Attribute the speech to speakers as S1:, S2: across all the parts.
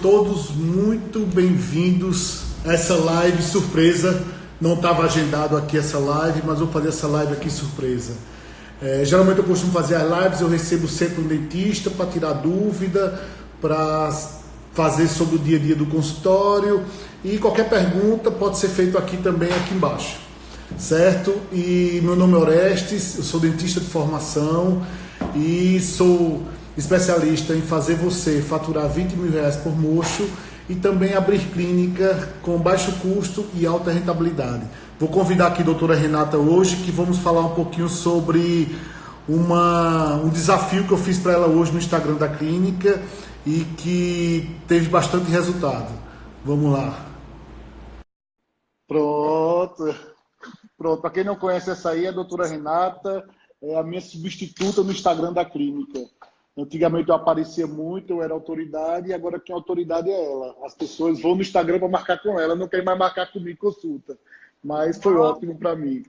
S1: todos muito bem-vindos a essa live surpresa. Não estava agendado aqui essa live, mas vou fazer essa live aqui surpresa. Geralmente eu costumo fazer as lives, eu recebo sempre um dentista para tirar dúvida, para fazer sobre o dia a dia do consultório, e qualquer pergunta pode ser feita aqui também, aqui embaixo, certo? E meu nome é Orestes, eu sou dentista de formação e sou especialista em fazer você faturar R$ 20.000 por mocho e também abrir clínica com baixo custo e alta rentabilidade. Vou convidar aqui a doutora Renata hoje, que vamos falar um pouquinho sobre um desafio que eu fiz para ela hoje no Instagram da clínica e que teve bastante resultado. Vamos lá.
S2: Pronto. Para quem não conhece, essa aí é a doutora Renata, é a minha substituta no Instagram da clínica. Antigamente eu aparecia muito, eu era autoridade, e agora quem é autoridade é ela. As pessoas vão no Instagram para marcar com ela, não querem mais marcar comigo consulta. Mas foi ótimo para mim.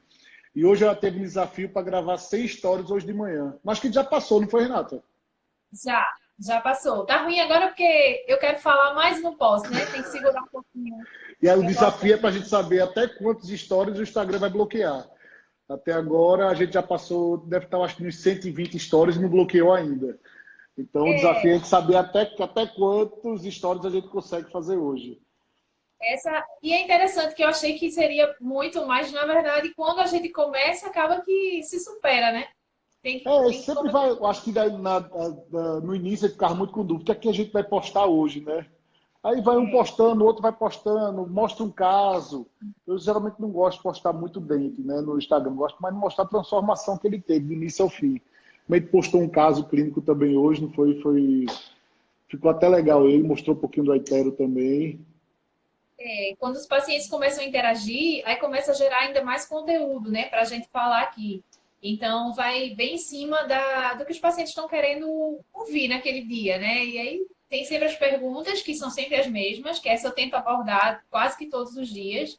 S2: E hoje ela teve um desafio para gravar 6 stories hoje de manhã. Mas que já passou, não foi, Renata?
S3: Já passou. Tá ruim agora porque eu quero falar, mas não posso, né? Tem que segurar um pouquinho.
S2: E aí o desafio é para a gente saber até quantos stories o Instagram vai bloquear. Até agora a gente já passou, deve estar acho que nos 120 stories e não bloqueou ainda. Então o desafio é de saber até quantos stories a gente consegue fazer hoje.
S3: E é interessante que eu achei que seria muito mais, na verdade, quando a gente começa, acaba que se supera, né?
S2: Sempre vai, eu acho que no início ele ficava muito com dúvida, o que é que a gente vai postar hoje, né? Aí vai um postando, o outro vai postando, mostra um caso. Eu geralmente não gosto de postar muito dente, né, no Instagram, gosto mais de mostrar a transformação que ele teve, do início ao fim. Mas ele postou um caso clínico também hoje, não foi? Ficou até legal ele, mostrou um pouquinho do Aitero também.
S3: Quando os pacientes começam a interagir, aí começa a gerar ainda mais conteúdo, né, para a gente falar aqui. Então, vai bem em cima do que os pacientes estão querendo ouvir naquele dia, né? E aí tem sempre as perguntas, que são sempre as mesmas, que essa eu tento abordar quase que todos os dias,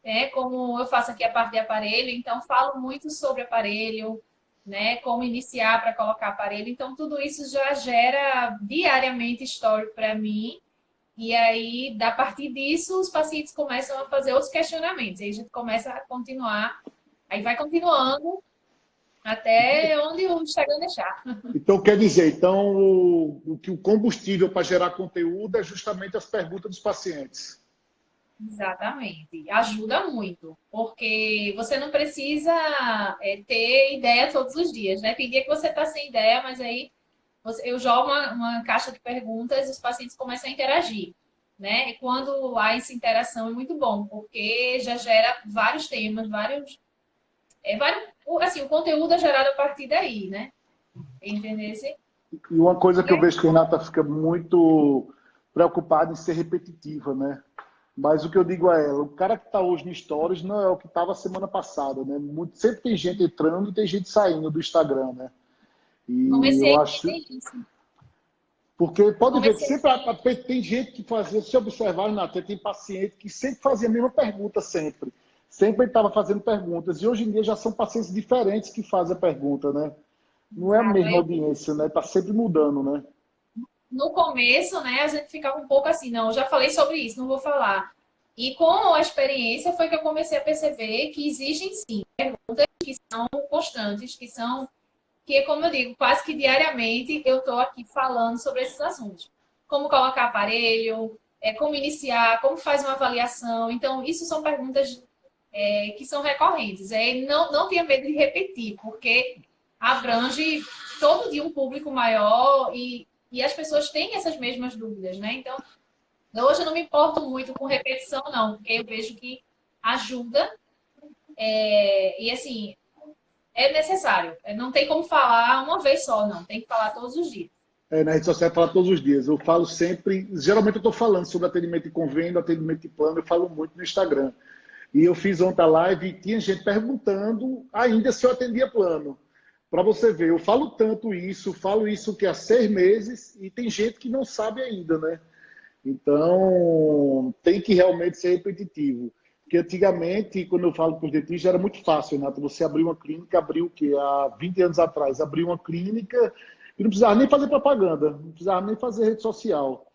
S3: né? Como eu faço aqui a parte de aparelho, então falo muito sobre aparelho, né? Como iniciar para colocar aparelho. Então, tudo isso já gera diariamente histórico para mim. E aí, a partir disso, os pacientes começam a fazer outros questionamentos. Aí a gente começa a continuar, aí vai continuando até onde o Instagram deixar.
S2: Então, quer dizer, o combustível para gerar conteúdo é justamente as perguntas dos pacientes.
S3: Exatamente. Ajuda muito, porque você não precisa ter ideia todos os dias, né? Tem dia que você está sem ideia, mas aí eu jogo uma caixa de perguntas e os pacientes começam a interagir, né? E quando há essa interação é muito bom, porque já gera vários temas, assim, o conteúdo é gerado a partir daí, né? Entendeu?
S2: E uma coisa que eu vejo que a Renata fica muito preocupada em ser repetitiva, né? Mas o que eu digo a ela, o cara que está hoje no Stories não é o que estava semana passada, né? Sempre tem gente entrando e tem gente saindo do Instagram, né? E
S3: Comecei
S2: eu
S3: a
S2: acho...
S3: entender isso.
S2: Porque pode ver que sempre tem gente que fazia, se observar, Renata, tem paciente que sempre fazia a mesma pergunta, sempre. Sempre estava fazendo perguntas. E hoje em dia já são pacientes diferentes que fazem a pergunta, né? Não é a mesma audiência, né? Está sempre mudando, né?
S3: No começo, né, a gente ficava um pouco assim, não, eu já falei sobre isso, não vou falar. E com a experiência foi que eu comecei a perceber que existem sim perguntas que são constantes, que como eu digo, quase que diariamente eu estou aqui falando sobre esses assuntos. Como colocar aparelho, como iniciar, como faz uma avaliação. Então, isso são perguntas que são recorrentes. Não tenha medo de repetir, porque abrange todo dia um público maior e as pessoas têm essas mesmas dúvidas, né? Então, hoje eu não me importo muito com repetição, não, porque eu vejo que ajuda e, assim, é necessário. Não tem como falar uma vez só, não. Tem que falar todos os dias.
S2: Na rede social eu falo todos os dias. Eu falo sempre... Geralmente eu estou falando sobre atendimento de convênio, atendimento de plano, eu falo muito no Instagram. E eu fiz ontem a live e tinha gente perguntando ainda se eu atendia plano. Para você ver, eu falo tanto isso, falo isso que há 6 meses e tem gente que não sabe ainda, né? Então, tem que realmente ser repetitivo. Porque antigamente, quando eu falo com os dentistas, era muito fácil, Renato. Você abriu uma clínica, abriu o quê? Há 20 anos atrás, abriu uma clínica e não precisava nem fazer propaganda, não precisava nem fazer rede social.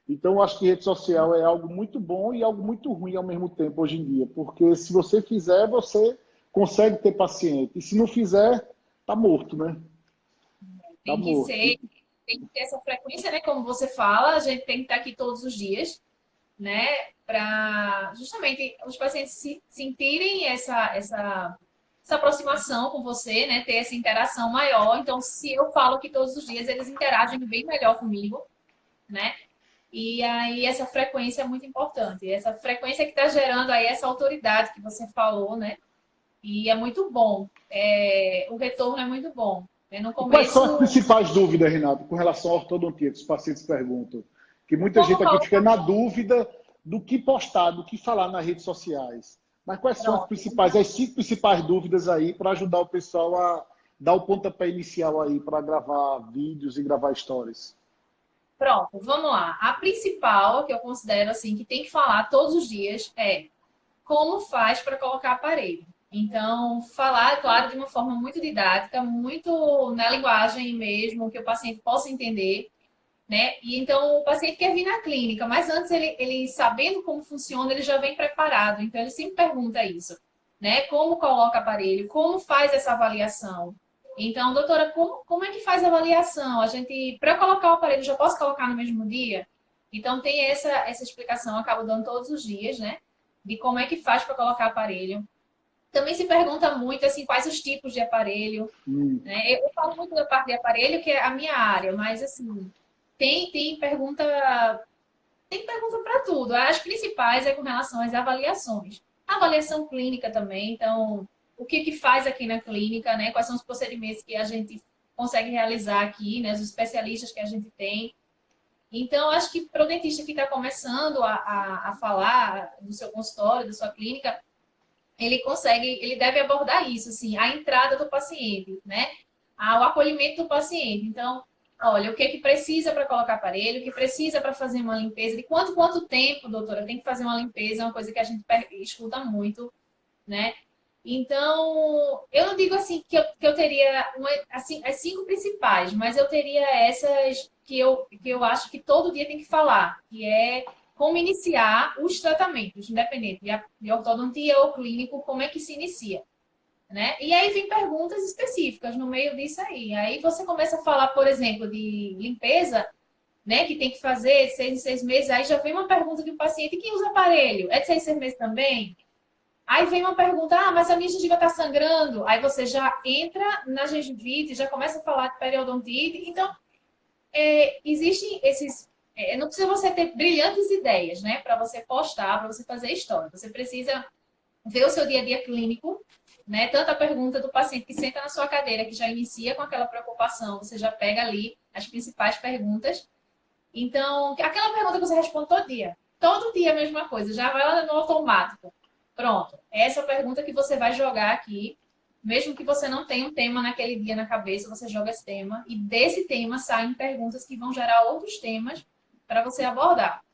S2: Então, eu acho que rede social é algo muito bom e algo muito ruim ao mesmo tempo hoje em dia, porque se você fizer, você consegue ter paciente, e se não fizer, tá morto, né? Tá
S3: Tem que
S2: morto.
S3: ser, tem que ter essa frequência, né? Como você fala, a gente tem que estar aqui todos os dias, né? Para justamente os pacientes sentirem essa aproximação com você, né? Ter essa interação maior. Então, se eu falo que todos os dias eles interagem bem melhor comigo, né? E aí essa frequência é muito importante. Essa frequência que está gerando aí essa autoridade que você falou, né? E é muito bom. O retorno é muito bom. No
S2: E quais são as
S3: começo,
S2: principais dúvidas, Renato, com relação à ortodontia, que os pacientes perguntam? Que muita
S3: como
S2: gente aqui fica
S3: colocar
S2: na dúvida do que postar, do que falar nas redes sociais. Mas quais são
S3: pronto.
S2: as 5 principais dúvidas aí para ajudar o pessoal a dar o pontapé inicial aí para gravar vídeos e gravar stories?
S3: Pronto, vamos lá. A principal, que eu considero assim, que tem que falar todos os dias, é como faz para colocar aparelho. Então, falar, claro, de uma forma muito didática, muito na linguagem mesmo, que o paciente possa entender, né? E então, o paciente quer vir na clínica, mas antes ele sabendo como funciona, ele já vem preparado. Então, ele sempre pergunta isso, né? Como coloca aparelho, como faz essa avaliação. Então, doutora, como é que faz a avaliação? A gente, para colocar o aparelho, já posso colocar no mesmo dia? Então, tem essa explicação, eu acabo dando todos os dias, né? De como é que faz para colocar aparelho. Também se pergunta muito, assim, quais os tipos de aparelho, né? Eu falo muito da parte de aparelho, que é a minha área, mas, assim, tem pergunta para tudo. As principais é com relação às avaliações. A avaliação clínica também, então, o que faz aqui na clínica, né? Quais são os procedimentos que a gente consegue realizar aqui, né? Os especialistas que a gente tem. Então, acho que para o dentista que está começando a falar do seu consultório, da sua clínica, ele deve abordar isso, assim, a entrada do paciente, né? O acolhimento do paciente. Então, olha, o que é que precisa para colocar aparelho, o que precisa para fazer uma limpeza, de quanto tempo, doutora, tem que fazer uma limpeza, é uma coisa que a gente escuta muito, né? Então, eu não digo assim que eu teria assim, as 5 principais, mas eu teria essas que eu acho que todo dia tem que falar, que é como iniciar os tratamentos, independente de ortodontia ou clínico, como é que se inicia, né? E aí vem perguntas específicas no meio disso aí. Aí você começa a falar, por exemplo, de limpeza, né? Que tem que fazer 6 em 6 meses. Aí já vem uma pergunta de um paciente que usa aparelho. É de 6 em 6 meses também? Aí vem uma pergunta, mas a minha gengiva está sangrando. Aí você já entra na gengivite, já começa a falar de periodontite. Então, existem esses... não precisa você ter brilhantes ideias, né? Para você postar, para você fazer história. Você precisa ver o seu dia a dia clínico, né? Tanto a pergunta do paciente que senta na sua cadeira, que já inicia com aquela preocupação, você já pega ali as principais perguntas. Então, aquela pergunta que você responde todo dia a mesma coisa, já vai lá no automático. Pronto, essa pergunta que você vai jogar aqui, mesmo que você não tenha um tema naquele dia na cabeça, você joga esse tema, e desse tema saem perguntas que vão gerar outros temas para você abordar.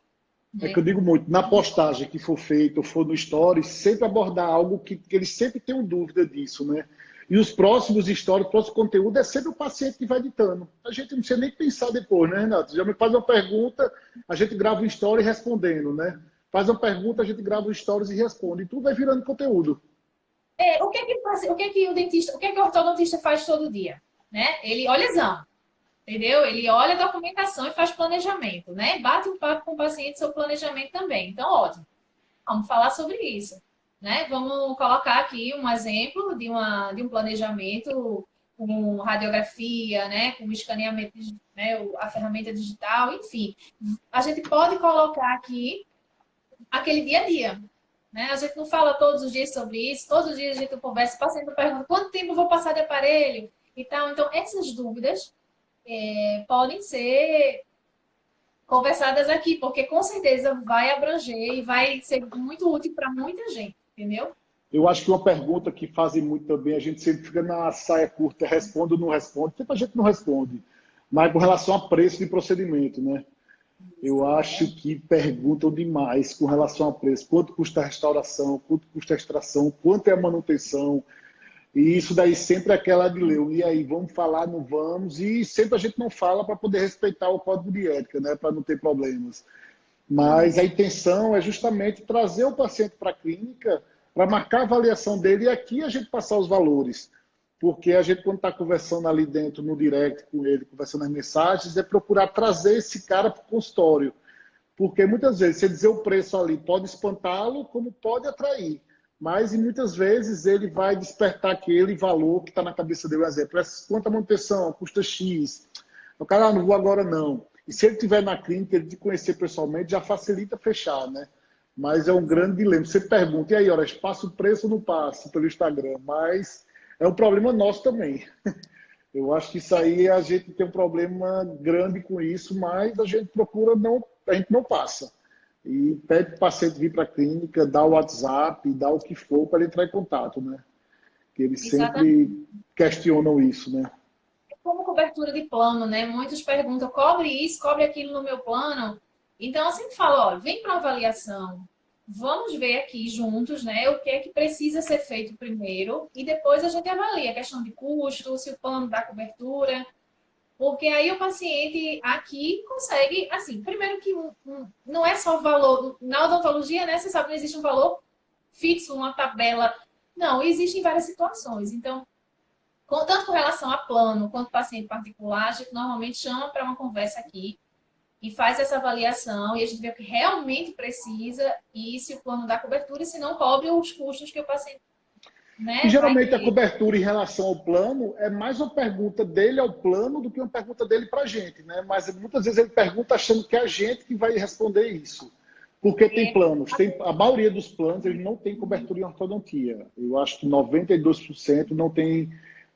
S2: É que eu digo muito, na postagem que for feita ou for no stories, sempre abordar algo que eles sempre tenham dúvida disso, né? E os próximos stories, o próximo conteúdo é sempre o paciente que vai ditando. A gente não precisa nem pensar depois, né, Renato? Já me faz uma pergunta, a gente grava um story respondendo, né? Faz uma pergunta, a gente grava um stories e responde. E tudo vai virando conteúdo.
S3: O que é que o ortodontista faz todo dia? Né? Ele olha exame, entendeu? Ele olha a documentação e faz planejamento, né? Bate um papo com o paciente sobre planejamento também. Então, ótimo. Vamos falar sobre isso, né? Vamos colocar aqui um exemplo de um planejamento com radiografia, né? Com escaneamento, né? A ferramenta digital, enfim. A gente pode colocar aqui aquele dia a dia, né? A gente não fala todos os dias sobre isso, todos os dias a gente conversa, o paciente pergunta quanto tempo eu vou passar de aparelho e tal. Então, essas dúvidas podem ser conversadas aqui, porque com certeza vai abranger e vai ser muito útil para muita gente, entendeu?
S2: Eu acho que uma pergunta que fazem muito também, a gente sempre fica na saia curta, responde ou não responde, sempre a gente não responde, mas com relação a preço de procedimento, né? Eu acho que perguntam demais com relação a preço. Quanto custa a restauração, quanto custa a extração, quanto é a manutenção. E isso daí sempre é aquela de Leo, e aí, vamos falar, não vamos, e sempre a gente não fala para poder respeitar o código de ética, né, para não ter problemas. Mas a intenção é justamente trazer o paciente para a clínica para marcar a avaliação dele e aqui a gente passar os valores. Porque a gente, quando está conversando ali dentro, no direct com ele, conversando nas mensagens, é procurar trazer esse cara para o consultório. Porque muitas vezes, você dizer o preço ali pode espantá-lo, como pode atrair. Mas, e muitas vezes, ele vai despertar aquele valor que está na cabeça dele. Por exemplo, quanto a manutenção, custa X. O cara, não vou agora não. E se ele estiver na clínica, ele te conhecer pessoalmente, já facilita fechar, né? Mas é um grande dilema. Você pergunta, e aí, horas, passa o preço ou não passa pelo Instagram? Mas é um problema nosso também. Eu acho que isso aí a gente tem um problema grande com isso, mas a gente procura não, a gente não passa. E pede para o paciente vir para a clínica, dá o WhatsApp, dá o que for para ele entrar em contato, né? Que eles sempre questionam isso, né?
S3: Como cobertura de plano, né? Muitos perguntam, cobre isso, cobre aquilo no meu plano. Então, eu sempre falo, ó, vem para uma avaliação, vamos ver aqui juntos, né, o que é que precisa ser feito primeiro e depois a gente avalia a questão de custo, se o plano dá cobertura, porque aí o paciente aqui consegue, assim, primeiro que não é só valor, na odontologia, né, você sabe, não existe um valor fixo, uma tabela, não, existem várias situações, então tanto com relação a plano quanto paciente particular, a gente normalmente chama para uma conversa aqui e faz essa avaliação e a gente vê o que realmente precisa e se o plano dá cobertura e se não cobre os custos que o paciente, né,
S2: E geralmente
S3: vai
S2: a
S3: ter.
S2: cobertura em relação ao plano é mais uma pergunta dele ao plano do que uma pergunta dele para a gente, né? Mas muitas vezes ele pergunta achando que é a gente que vai responder isso. Porque tem planos, a maioria dos planos ele não tem cobertura em ortodontia. Eu acho que 92% não tem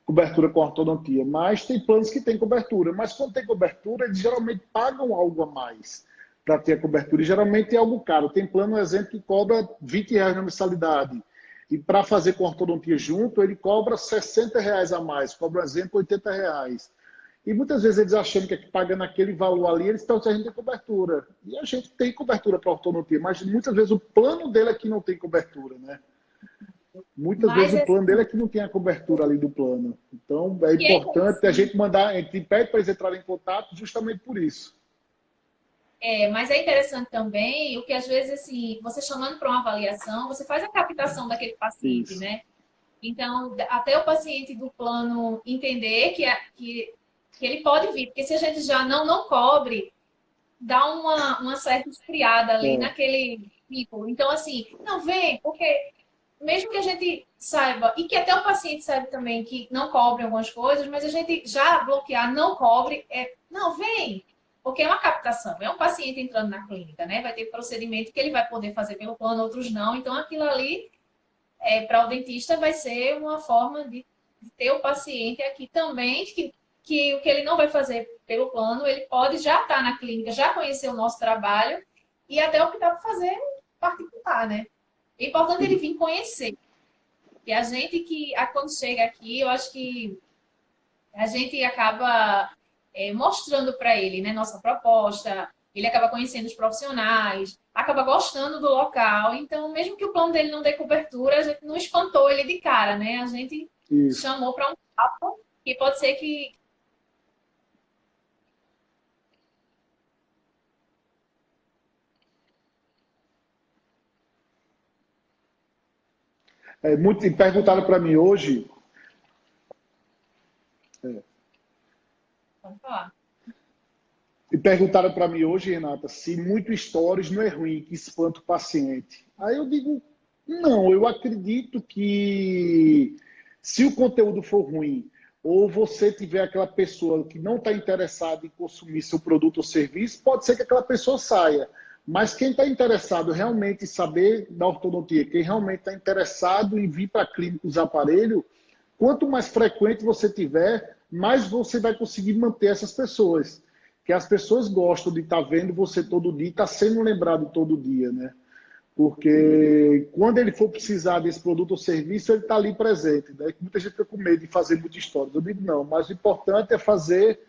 S2: cobertura com ortodontia, mas tem planos que têm cobertura. Mas quando tem cobertura, eles geralmente pagam algo a mais para ter a cobertura. E geralmente é algo caro. Tem plano, por exemplo, que cobra R$ 20 na mensalidade. E para fazer com ortodontia junto, ele cobra R$ 60 a mais, cobra, por exemplo, R$ 80. E muitas vezes eles achando que é que pagando aquele valor ali, eles estão dizendo que a gente tem cobertura. E a gente tem cobertura para ortodontia, mas muitas vezes o plano dele é que não tem cobertura, né? Muitas
S3: Mas
S2: vezes o plano dele é
S3: assim,
S2: que não tem a cobertura ali do plano. Então, é
S3: e é
S2: importante a
S3: interessante.
S2: gente mandar, a gente pede para eles entrarem em contato justamente por isso.
S3: Mas é interessante também o que às vezes assim, você chamando para uma avaliação, você faz a captação daquele paciente,
S2: Isso.
S3: né? Então, até o paciente do plano entender que ele pode vir, porque se a gente já não cobre, dá uma certa esfriada ali
S2: É,
S3: naquele tipo. Então, assim, não vem, porque mesmo que a gente saiba, e que até o paciente saiba também que não cobre algumas coisas, mas a gente já bloquear não cobre, não, vem, porque é uma captação, é um paciente entrando na clínica, né? Vai ter procedimento que ele vai poder fazer pelo plano, outros não, então aquilo ali, para o dentista, vai ser uma forma de ter o paciente aqui também, que o que ele não vai fazer pelo plano, ele pode já estar na clínica, já conhecer o nosso trabalho e até optar por fazer particular, né? É importante ele vir conhecer. E a gente quando chega aqui, eu acho que a gente acaba mostrando para ele, né, nossa proposta, ele acaba conhecendo os profissionais, acaba gostando do local. Então, mesmo que o plano dele não dê cobertura, a gente não espantou ele de cara, né? A gente
S2: isso.
S3: chamou para um papo que pode ser que.
S2: E perguntaram para mim hoje, é,
S3: Vamos falar.
S2: e perguntaram para mim hoje, Renata, se muito stories não é ruim, que espanta o paciente. Aí eu digo, não, eu acredito que se o conteúdo for ruim, ou você tiver aquela pessoa que não está interessada em consumir seu produto ou serviço, pode ser que aquela pessoa saia. Mas quem está interessado realmente em saber da ortodontia, quem realmente está interessado em vir para a clínica usar aparelho, quanto mais frequente você tiver, mais você vai conseguir manter essas pessoas. Que as pessoas gostam de estar vendo você todo dia, estar sendo lembrado todo dia, né? Porque quando ele for precisar desse produto ou serviço, ele está ali presente. Né? Muita gente fica com medo de fazer muita história. Eu digo, não, mas o importante é fazer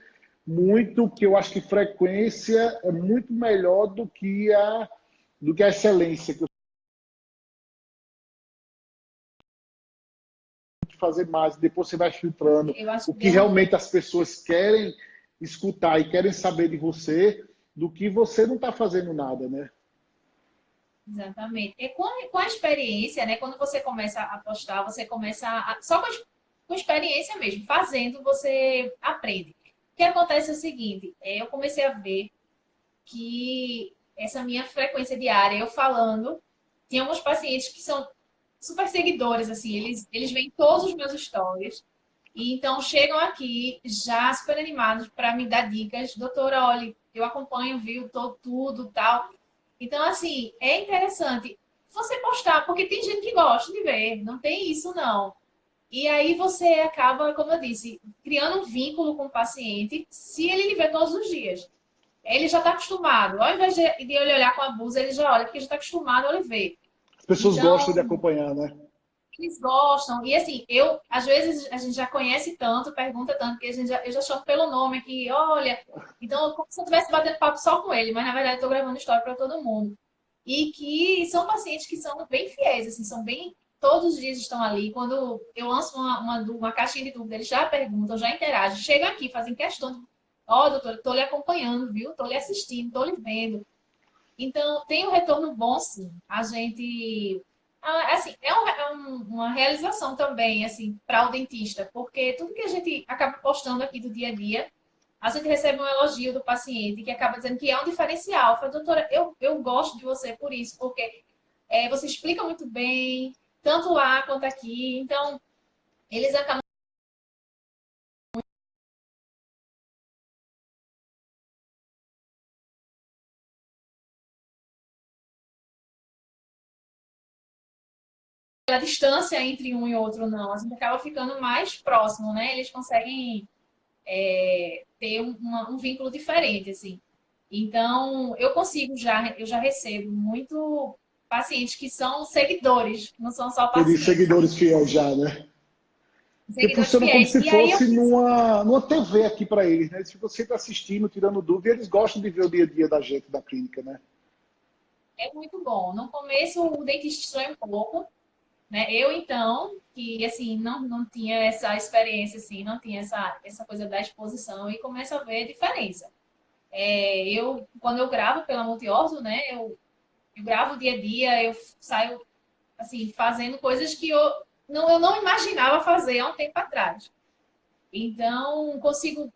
S2: muito, que eu acho que frequência é muito melhor do que a excelência que eu de fazer mais, depois você vai filtrando
S3: Eu acho
S2: o que
S3: bem.
S2: realmente as pessoas querem escutar e querem saber de você, do que você não está fazendo nada, né?
S3: Exatamente. E com a experiência, né? Quando você começa a postar, você começa só com experiência mesmo, fazendo, você aprende. O que acontece é o seguinte, eu comecei a ver que essa minha frequência diária, eu falando, tinha alguns pacientes que são super seguidores, assim, eles veem todos os meus stories, e então chegam aqui já super animados para me dar dicas. Doutora, olha, eu acompanho, viu, tô tudo, tal. Então, assim, é interessante você postar, porque tem gente que gosta de ver, não tem isso não. E aí você acaba, como eu disse, criando um vínculo com o paciente, se ele lhe vê todos os dias. Ele já está acostumado. Ao invés de ele olhar com abuso, ele já olha, porque já está acostumado a ele ver.
S2: As pessoas gostam de
S3: Então,
S2: acompanhar, né?
S3: eles gostam. E assim, às vezes, a gente já conhece tanto, pergunta tanto, que eu já chamo pelo nome aqui, olha. Então, como se eu estivesse batendo papo só com ele, mas na verdade eu estou gravando história para todo mundo. E que são pacientes que são bem fiéis, assim, são bem. Todos os dias estão ali. Quando eu lanço uma caixinha de dúvida, eles já perguntam, já interagem, chegam aqui, fazem questão de. Ó, doutor, estou lhe acompanhando, viu? Estou lhe assistindo, estou lhe vendo. Então, tem um retorno bom, sim. A gente. Assim, uma realização também, assim, para o dentista, porque tudo que a gente acaba postando aqui do dia a dia, a gente recebe um elogio do paciente que acaba dizendo que é um diferencial. Eu falo, doutora, eu gosto de você por isso, porque você explica muito bem, tanto lá quanto aqui. Então, eles acabam a distância entre um e outro, não. A gente acaba ficando mais próximo, né? Eles conseguem ter um vínculo diferente, assim. Então, eu já recebo muito pacientes que são seguidores, não são só
S2: Aqueles
S3: pacientes,
S2: seguidores fiéis já, né? Porque
S3: seguidores
S2: funciona como
S3: fiéis.
S2: se
S3: E aí eu
S2: fosse
S3: penso,
S2: numa TV aqui para eles, né? Se você está assistindo, tirando dúvida, eles gostam de ver o dia a dia da gente, da clínica, né?
S3: é muito bom. No começo, o dentista estranha um pouco, né? Eu, então, que, assim, não tinha essa experiência, assim, não tinha essa coisa da exposição e começo a ver a diferença. Quando eu gravo pela Multiorzo, né? Eu gravo o dia a dia, eu saio, assim, fazendo coisas que eu não imaginava fazer há um tempo atrás. Então, consigo,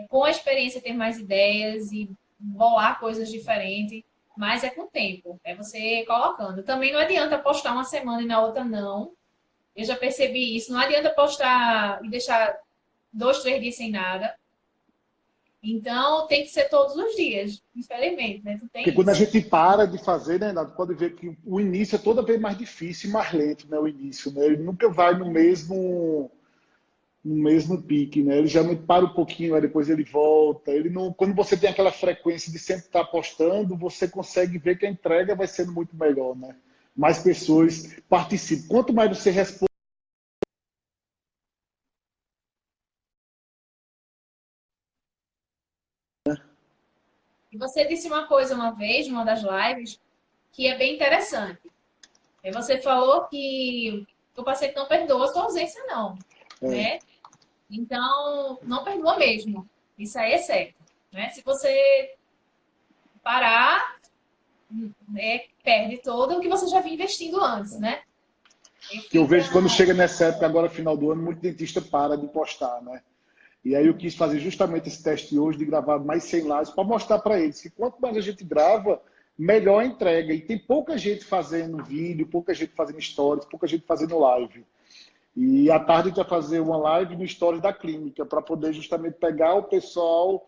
S3: com a experiência, ter mais ideias e bolar coisas diferentes, mas é com o tempo, é você colocando. Também não adianta postar uma semana e na outra não. Eu já percebi isso. Não adianta postar e deixar 2, 3 dias sem nada. Então, tem que ser todos os dias, infelizmente, né? Tu
S2: Porque
S3: tem
S2: quando a
S3: isso.
S2: gente para de fazer, né, Renato, pode ver que o início é toda vez mais difícil e mais lento, né? O início, né? Ele nunca vai no mesmo pique, né? Ele geralmente para um pouquinho, aí depois ele volta. Ele não, quando você tem aquela frequência de sempre estar postando, você consegue ver que a entrega vai sendo muito melhor, né? Mais pessoas participam. Quanto mais você responde,
S3: E você disse uma coisa uma vez, numa das lives, que é bem interessante. Você falou que o paciente não perdoa a sua ausência, não,
S2: é,
S3: né? Então, não perdoa mesmo. Isso aí é certo, né? Se você parar, perde todo o que você já vinha investindo antes, né? E
S2: que eu
S3: fica.
S2: vejo quando chega nessa época, agora final do ano, muito dentista para de postar, né? E aí eu quis fazer justamente esse teste hoje de gravar mais 100 lives para mostrar para eles que quanto mais a gente grava, melhor a entrega. E tem pouca gente fazendo vídeo, pouca gente fazendo stories, pouca gente fazendo live. E à tarde a gente vai fazer uma live no stories da clínica para poder justamente pegar o pessoal,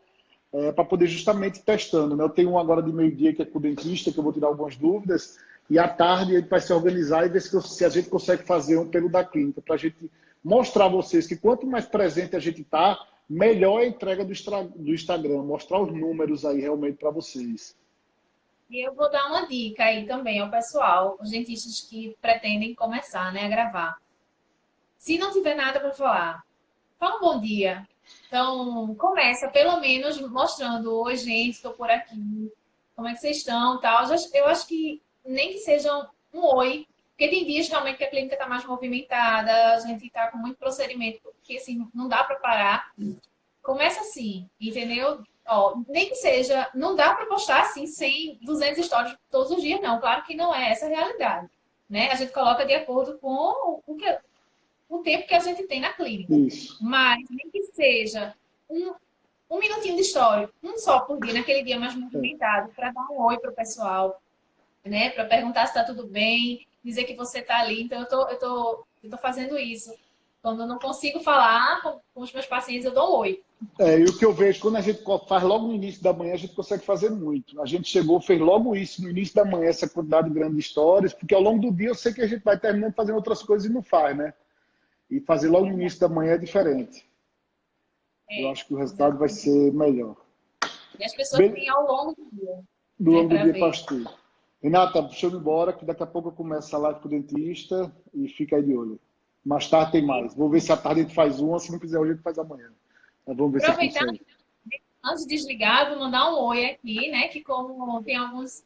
S2: para poder justamente testando, né? Eu tenho um agora de meio-dia que é com o dentista, que eu vou tirar algumas dúvidas, e à tarde a gente vai se organizar e ver se a gente consegue fazer um pelo da clínica, para a gente mostrar a vocês que quanto mais presente a gente está, melhor é a entrega do Instagram, mostrar os números aí realmente para vocês.
S3: E eu vou dar uma dica aí também ao pessoal, os dentistas que pretendem começar, né, a gravar. Se não tiver nada para falar, fala um bom dia. Então, começa pelo menos mostrando: oi, gente, estou por aqui. Como é que vocês estão? Tal. Eu acho que nem que seja um oi, Porque tem dias realmente que a clínica está mais movimentada, a gente está com muito procedimento, porque assim, não dá para parar. Começa assim, entendeu? Ó, nem que seja, não dá para postar assim 100, 200 stories todos os dias, não. Claro que não é essa a realidade, né? A gente coloca de acordo com o tempo que a gente tem na clínica.
S2: Isso.
S3: Mas nem que seja um minutinho de story, um só por dia, naquele dia mais movimentado, para dar um oi para o pessoal, né? Para perguntar se está tudo bem, dizer que você está ali. Então, eu tô fazendo isso. Quando eu não consigo falar com os meus pacientes, eu dou um oi.
S2: E o que eu vejo, quando a gente faz logo no início da manhã, a gente consegue fazer muito. A gente chegou, fez logo isso no início da manhã, essa quantidade grande de histórias, porque ao longo do dia eu sei que a gente vai terminando fazendo outras coisas e não faz, né? E fazer logo no início da manhã é diferente. Eu acho que o resultado vai ser melhor.
S3: E as pessoas têm ao longo do dia.
S2: Do longo do dia
S3: ver.
S2: para assistir. Renata, deixa eu ir embora, que daqui a pouco eu começo a live com o dentista e fica aí de olho. Mais tarde tem mais. Vou ver se à tarde a gente faz uma, se não fizer hoje a gente faz amanhã. Mas vamos ver se
S3: Aproveitando,
S2: consegue.
S3: antes de desligar, vou mandar um oi aqui, né? Que como tem alguns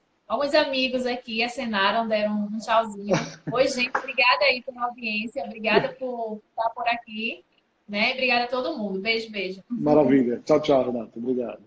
S3: amigos aqui acenaram, deram um tchauzinho. Oi, gente, obrigada aí pela audiência, obrigada por estar por aqui, né? Obrigada a todo mundo. Beijo, beijo.
S2: Maravilha. Tchau, tchau, Renata. Obrigado.